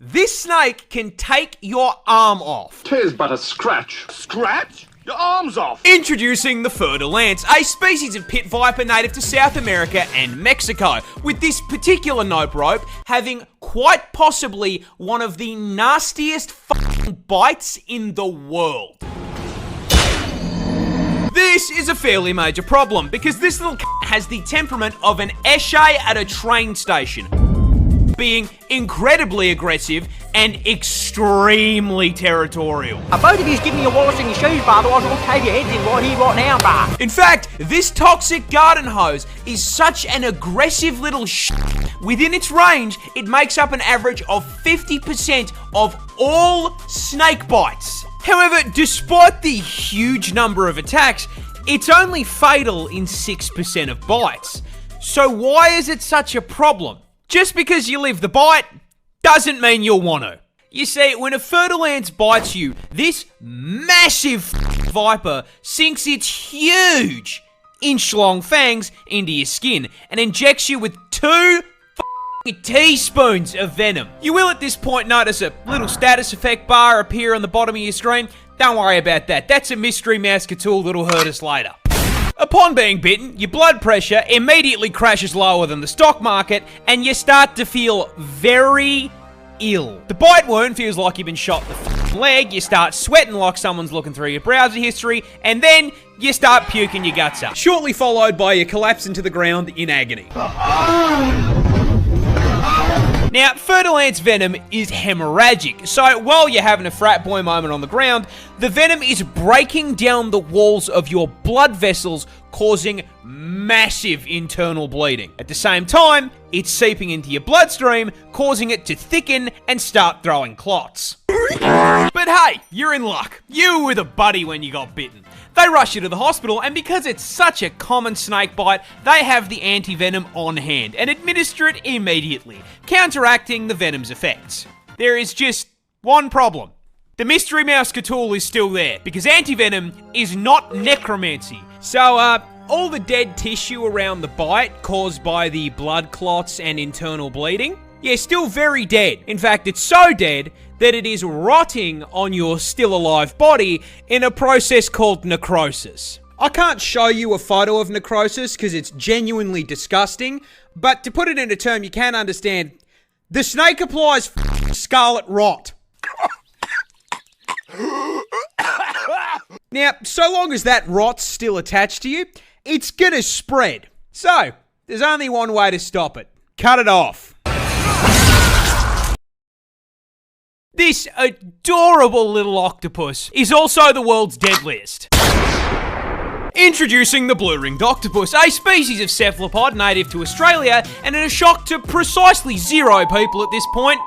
This snake can take your arm off. 'Tis but a scratch. Scratch? Your arm's off! Introducing the Fertilance, a species of pit viper native to South America and Mexico, with this particular nope rope having quite possibly one of the nastiest fucking bites in the world. This is a fairly major problem, because this little has the temperament of an eshay at a train station, being incredibly aggressive and extremely territorial. Both of you's giving me your wallets and your shoes, bar, otherwise I'll cave your heads in right here, right now, bar. In fact, this toxic garden hose is such an aggressive little within its range, it makes up an average of 50% of all snake bites. However, despite the huge number of attacks, it's only fatal in 6% of bites. So why is it such a problem? Just because you live the bite doesn't mean you'll want to. You see, when a Fertilance bites you, this massive viper sinks its huge inch-long fangs into your skin and injects you with 2 teaspoons of venom. You will at this point notice a little status effect bar appear on the bottom of your screen. Don't worry about that. That's a mystery mouse tool that'll hurt us later. Upon being bitten, your blood pressure immediately crashes lower than the stock market, and you start to feel very ill. The bite wound feels like you've been shot in the leg, you start sweating like someone's looking through your browser history, and then you start puking your guts up. Shortly followed by your collapse into the ground in agony. Now, Fertilance venom is hemorrhagic, so while you're having a frat boy moment on the ground, the venom is breaking down the walls of your blood vessels, causing massive internal bleeding. At the same time, it's seeping into your bloodstream, causing it to thicken and start throwing clots. But hey, you're in luck. You were with a buddy when you got bitten. They rush you to the hospital, and because it's such a common snake bite, they have the anti-venom on hand and administer it immediately, counteracting the venom's effects. There is just one problem. The mystery mouse tool is still there, because anti-venom is not necromancy. So, all the dead tissue around the bite caused by the blood clots and internal bleeding, yeah, still very dead. In fact, it's so dead that it is rotting on your still alive body in a process called necrosis. I can't show you a photo of necrosis because it's genuinely disgusting, but to put it in a term you can understand, the snake applies scarlet rot. Now, so long as that rot's still attached to you, it's gonna spread. So, there's only one way to stop it. Cut it off. This adorable little octopus is also the world's deadliest. Introducing the blue-ringed octopus, a species of cephalopod native to Australia, and in a shock to precisely 0 people at this point,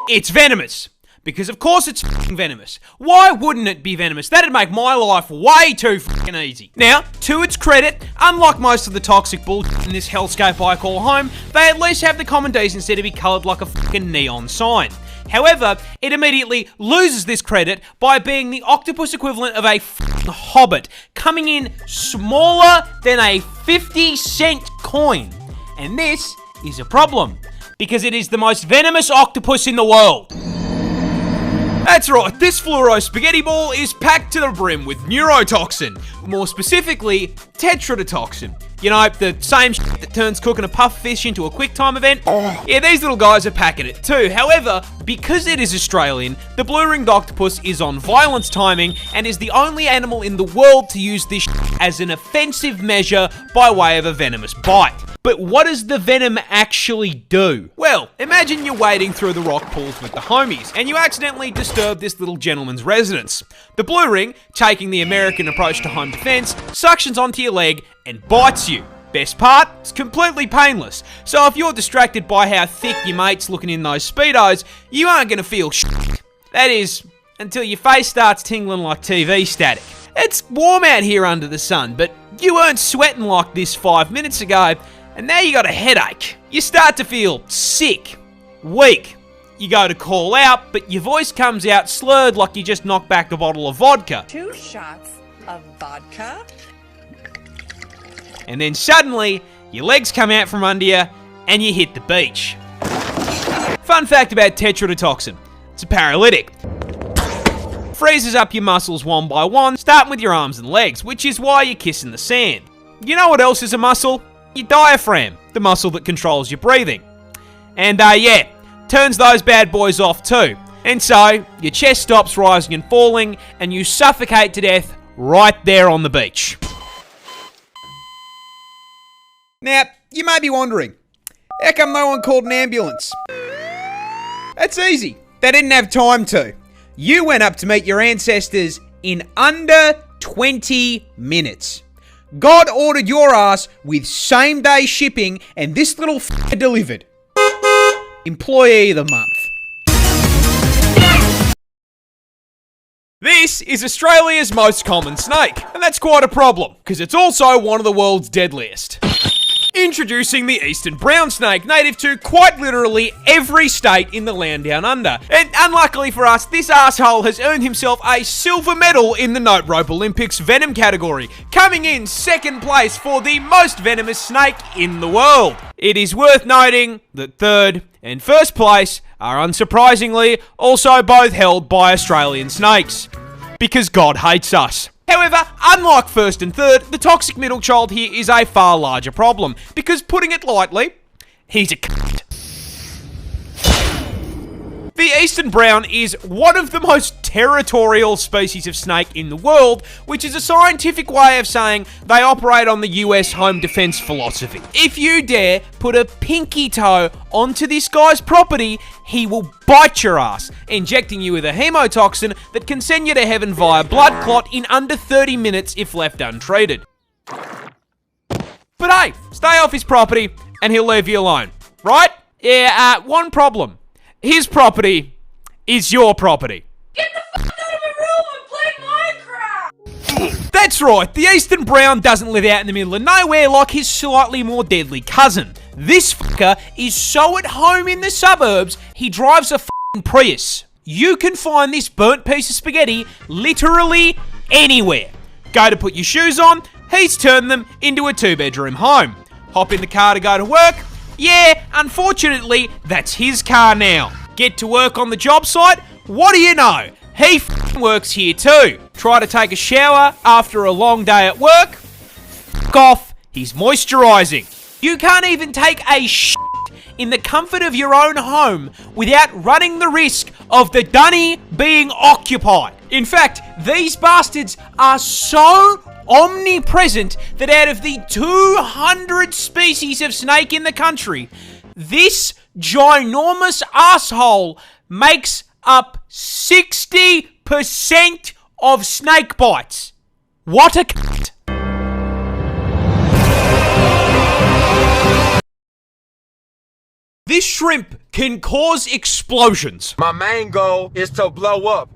it's venomous. Because of course it's f***ing venomous. Why wouldn't it be venomous? That'd make my life way too f***ing easy. Now, to its credit, unlike most of the toxic bullshit in this hellscape I call home, they at least have the common decency to be coloured like a f***ing neon sign. However, it immediately loses this credit by being the octopus equivalent of a f***ing hobbit, coming in smaller than a 50-cent coin. And this is a problem, because it is the most venomous octopus in the world. That's right, this fluoro spaghetti ball is packed to the brim with neurotoxin, more specifically, tetrodotoxin. You know, the same shit that turns cooking a puff fish into a quick time event? Yeah, these little guys are packing it too. However, because it is Australian, the blue-ringed octopus is on violence timing and is the only animal in the world to use this as an offensive measure by way of a venomous bite. But what does the venom actually do? Well, imagine you're wading through the rock pools with the homies, and you accidentally disturb this little gentleman's residence. The blue ring, taking the American approach to home defense, suctions onto your leg and bites you. Best part, it's completely painless. So if you're distracted by how thick your mate's looking in those Speedos, you aren't gonna feel shit. That is, until your face starts tingling like TV static. It's warm out here under the sun, but you weren't sweating like this 5 minutes ago, and now you got a headache. You start to feel sick, weak. You go to call out, but your voice comes out slurred like you just knocked back a bottle of vodka. 2 shots of vodka? And then suddenly, your legs come out from under you, and you hit the beach. Fun fact about tetrodotoxin. It's a paralytic. Freezes up your muscles one by one, starting with your arms and legs, which is why you're kissing the sand. You know what else is a muscle? Your diaphragm, the muscle that controls your breathing. And yeah, turns those bad boys off too. And so, your chest stops rising and falling, and you suffocate to death right there on the beach. Now, you may be wondering, how come no one called an ambulance? That's easy. They didn't have time to. You went up to meet your ancestors in under 20 minutes. God ordered your ass with same-day shipping, and this little f***er delivered. Employee of the month. This is Australia's most common snake, and that's quite a problem, because it's also one of the world's deadliest. Introducing the eastern brown snake, native to quite literally every state in the land down under. And unluckily for us, this asshole has earned himself a silver medal in the RWBY Olympics venom category, coming in second place for the most venomous snake in the world. It is worth noting that third and first place are unsurprisingly also both held by Australian snakes. Because God hates us. However, unlike first and third, the toxic middle child here is a far larger problem, because putting it lightly, he's a cunt. The eastern brown is one of the most territorial species of snake in the world, which is a scientific way of saying they operate on the US home defense philosophy. If you dare put a pinky toe onto this guy's property, he will bite your ass, injecting you with a hemotoxin that can send you to heaven via blood clot in under 30 minutes if left untreated. But hey, stay off his property and he'll leave you alone, right? Yeah, one problem. His property is your property. Get the fuck out of my room and play Minecraft! That's right, the eastern brown doesn't live out in the middle of nowhere like his slightly more deadly cousin. This fucker is so at home in the suburbs, he drives a f***ing Prius. You can find this burnt piece of spaghetti literally anywhere. Go to put your shoes on, he's turned them into a 2-bedroom home. Hop in the car to go to work. Yeah, unfortunately, that's his car now. Get to work on the job site? What do you know? He f***ing works here too. Try to take a shower after a long day at work? F*** off, he's moisturising. You can't even take a shit in the comfort of your own home without running the risk of the dunny being occupied. In fact, these bastards are so omnipresent that out of the 200 species of snake in the country, this ginormous asshole makes up 60% of snake bites. What a cunt. This shrimp can cause explosions. My main goal is to blow up.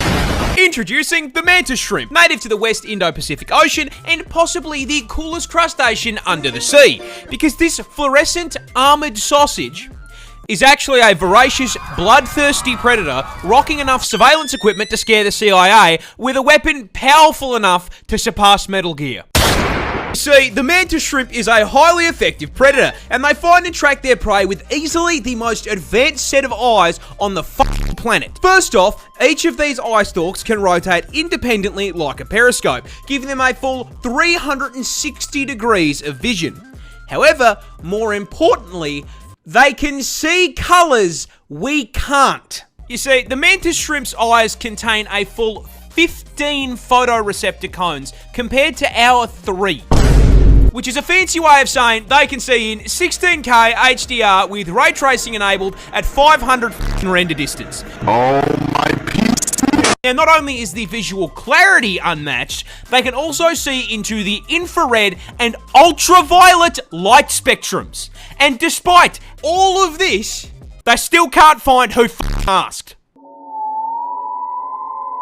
Introducing the Mantis Shrimp, native to the West Indo-Pacific Ocean and possibly the coolest crustacean under the sea, because this fluorescent armoured sausage is actually a voracious, bloodthirsty predator rocking enough surveillance equipment to scare the CIA with a weapon powerful enough to surpass Metal Gear. See, the Mantis Shrimp is a highly effective predator, and they find and track their prey with easily the most advanced set of eyes on the fucking planet. First off, each of these eye stalks can rotate independently like a periscope, giving them a full 360 degrees of vision. However, more importantly, they can see colours we can't. You see, the Mantis Shrimp's eyes contain a full 15 photoreceptor cones compared to our 3. Which is a fancy way of saying they can see in 16K HDR with ray tracing enabled at 500 render distance. Oh my piece. Now, not only is the visual clarity unmatched, they can also see into the infrared and ultraviolet light spectrums. And despite all of this, they still can't find who asked.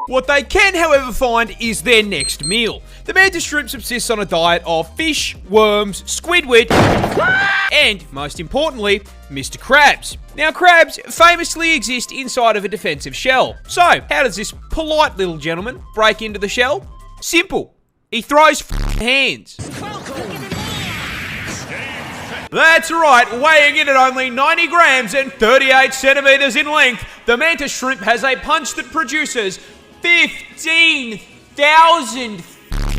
What they can, however, find is their next meal. The Mantis Shrimp subsists on a diet of fish, worms, squidward, and, most importantly, Mr. Krabs. Now, crabs famously exist inside of a defensive shell. So, how does this polite little gentleman break into the shell? Simple. He throws hands. That's right, weighing in at only 90 grams and 38 centimeters in length, the Mantis Shrimp has a punch that produces 15,000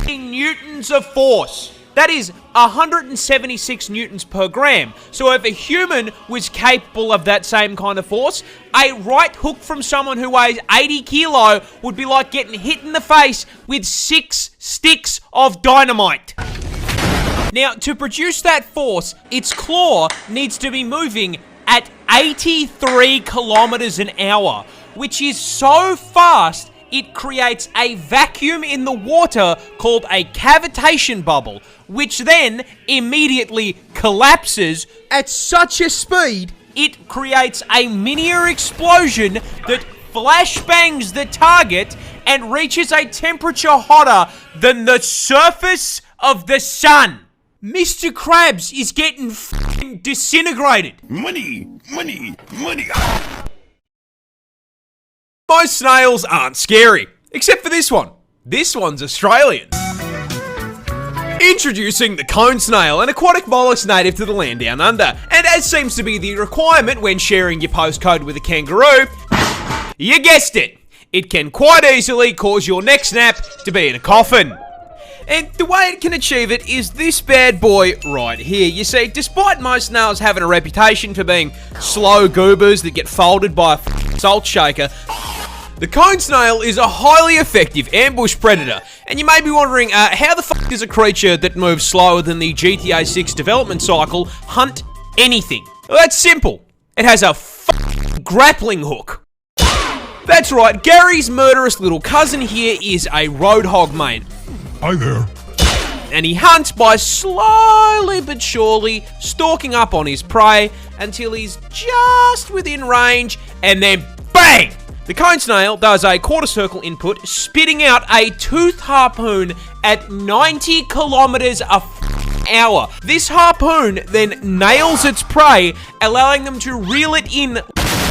newtons of force. That is 176 newtons per gram. So if a human was capable of that same kind of force, a right hook from someone who weighs 80 kilo would be like getting hit in the face with 6 sticks of dynamite. Now, to produce that force, its claw needs to be moving at 83 kilometers an hour, which is so fast it creates a vacuum in the water called a cavitation bubble, which then immediately collapses at such a speed it creates a miniature explosion that flashbangs the target and reaches a temperature hotter than the surface of the sun. Mr. Krabs is getting f***ing disintegrated. Money, money, money. Most snails aren't scary, except for this one. This one's Australian. Introducing the cone snail, an aquatic mollusk native to the land down under. And as seems to be the requirement when sharing your postcode with a kangaroo, you guessed it, it can quite easily cause your neck snap to be in a coffin. And the way it can achieve it is this bad boy right here. You see, despite most snails having a reputation for being slow goobers that get folded by a salt shaker, the cone snail is a highly effective ambush predator. And you may be wondering, how the fuck does a creature that moves slower than the GTA 6 development cycle hunt anything? Well, that's simple. It has a grappling hook. That's right, Gary's murderous little cousin here is a roadhog, mate. Hi there. And he hunts by slowly but surely stalking up on his prey until he's just within range, and then bang! The cone snail does a quarter circle input, spitting out a tooth harpoon at 90 kilometers an hour. This harpoon then nails its prey, allowing them to reel it in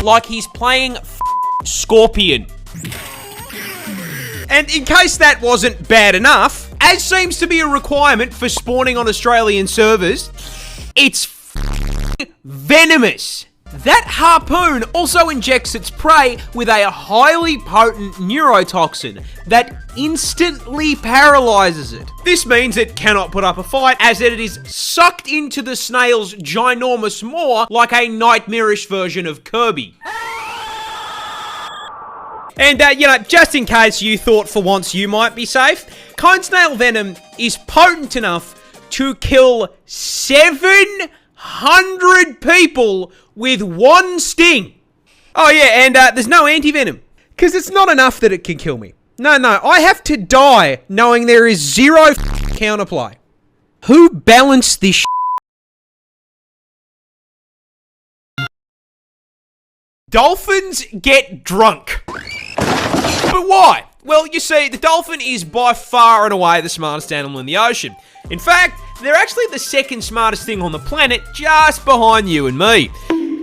like he's playing Scorpion. And in case that wasn't bad enough, as seems to be a requirement for spawning on Australian servers, it's venomous. That harpoon also injects its prey with a highly potent neurotoxin that instantly paralyzes it. This means it cannot put up a fight, as it is sucked into the snail's ginormous maw like a nightmarish version of Kirby. And, just in case you thought for once you might be safe, cone snail venom is potent enough to kill 700 people with one sting. Oh yeah, and there's no anti-venom. Because it's not enough that it can kill me. No, I have to die knowing there is zero counterplay. Who balanced this Dolphins get drunk. But why? Well, you see, the dolphin is by far and away the smartest animal in the ocean. In fact, they're actually the second smartest thing on the planet, just behind you and me.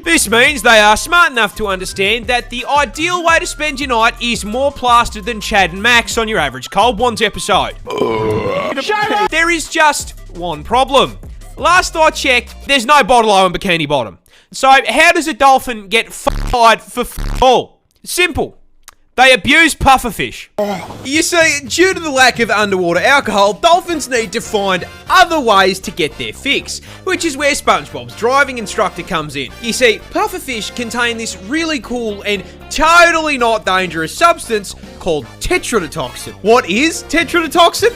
This means they are smart enough to understand that the ideal way to spend your night is more plastered than Chad and Max on your average Cold Ones episode. There is just one problem. Last I checked, there's no bottle-o in Bikini Bottom. So, how does a dolphin get fired for all? Simple. They abuse pufferfish. You see, due to the lack of underwater alcohol, dolphins need to find other ways to get their fix, which is where SpongeBob's driving instructor comes in. You see, pufferfish contain this really cool and totally not dangerous substance called tetrodotoxin. What is tetrodotoxin?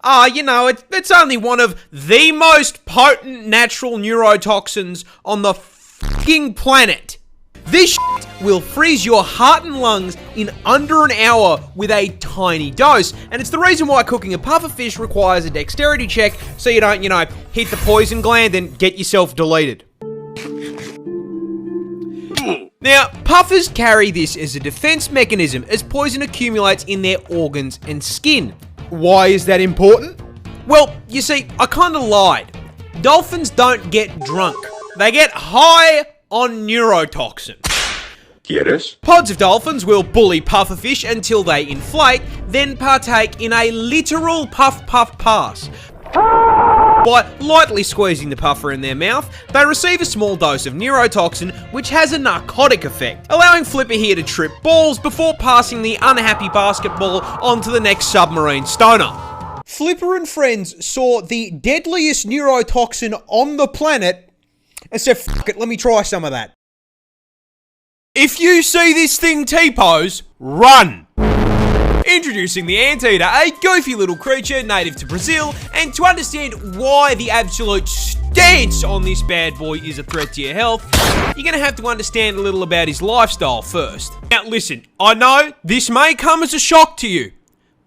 It's only one of the most potent natural neurotoxins on the fucking planet. This shit will freeze your heart and lungs in under an hour with a tiny dose. And it's the reason why cooking a pufferfish requires a dexterity check so you don't, hit the poison gland and get yourself deleted. Now, puffers carry this as a defense mechanism as poison accumulates in their organs and skin. Why is that important? Well, you see, I kinda lied. Dolphins don't get drunk. They get high on neurotoxin. ¿Quieres? Pods of dolphins will bully pufferfish until they inflate, then partake in a literal puff pass. By lightly squeezing the puffer in their mouth, they receive a small dose of neurotoxin, which has a narcotic effect, allowing Flipper here to trip balls before passing the unhappy basketball onto the next submarine stoner. Flipper and friends saw the deadliest neurotoxin on the planet and said, "Fuck it, let me try some of that." If you see this thing T-pose, run! Introducing the Anteater, a goofy little creature native to Brazil, and to understand why the absolute stance on this bad boy is a threat to your health, you're gonna have to understand a little about his lifestyle first. Now listen, I know this may come as a shock to you,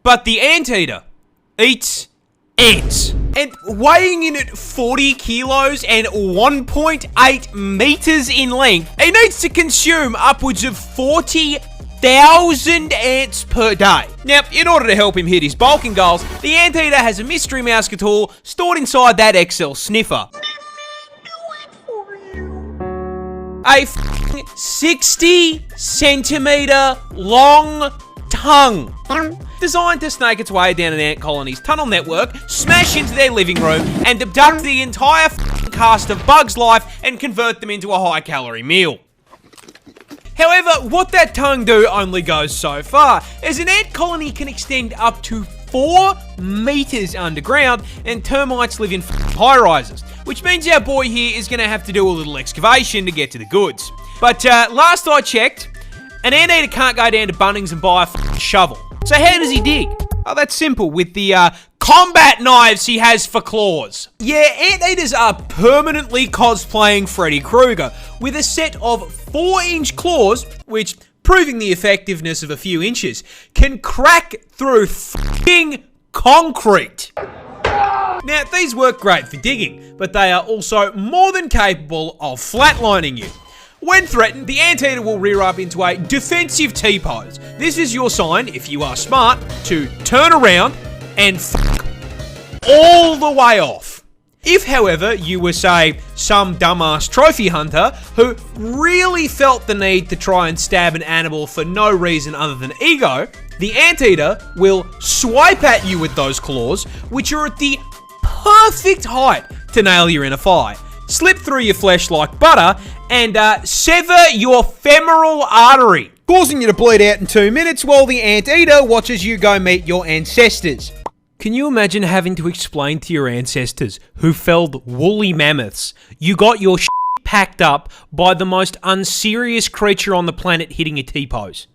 but the Anteater eats ants. And weighing in at 40 kilos and 1.8 meters in length, he needs to consume upwards of 40,000 ants per day. Now, in order to help him hit his bulking goals, the Anteater has a mystery mouse tool stored inside that XL sniffer. A 60 centimeter long tongue, designed to snake its way down an ant colony's tunnel network, smash into their living room, and abduct the entire cast of Bug's life and convert them into a high-calorie meal. However, what that tongue do only goes so far, as an ant colony can extend up to 4 meters underground, and termites live in high-rises, which means our boy here is going to have to do a little excavation to get to the goods. But last I checked, an anteater can't go down to Bunnings and buy a shovel. So how does he dig? Oh, that's simple, with the combat knives he has for claws. Yeah, anteaters are permanently cosplaying Freddy Krueger, with a set of 4-inch claws, which, proving the effectiveness of a few inches, can crack through f***ing concrete. Now, these work great for digging, but they are also more than capable of flatlining you. When threatened, the Anteater will rear up into a defensive T-pose. This is your sign, if you are smart, to turn around and fuck all the way off. If, however, you were, say, some dumbass trophy hunter who really felt the need to try and stab an animal for no reason other than ego, the Anteater will swipe at you with those claws, which are at the perfect height to nail your inner thigh, slip through your flesh like butter, and sever your femoral artery, causing you to bleed out in 2 minutes while the Anteater watches you go meet your ancestors. Can you imagine having to explain to your ancestors who felled woolly mammoths you got your shit packed up by the most unserious creature on the planet hitting a T-pose?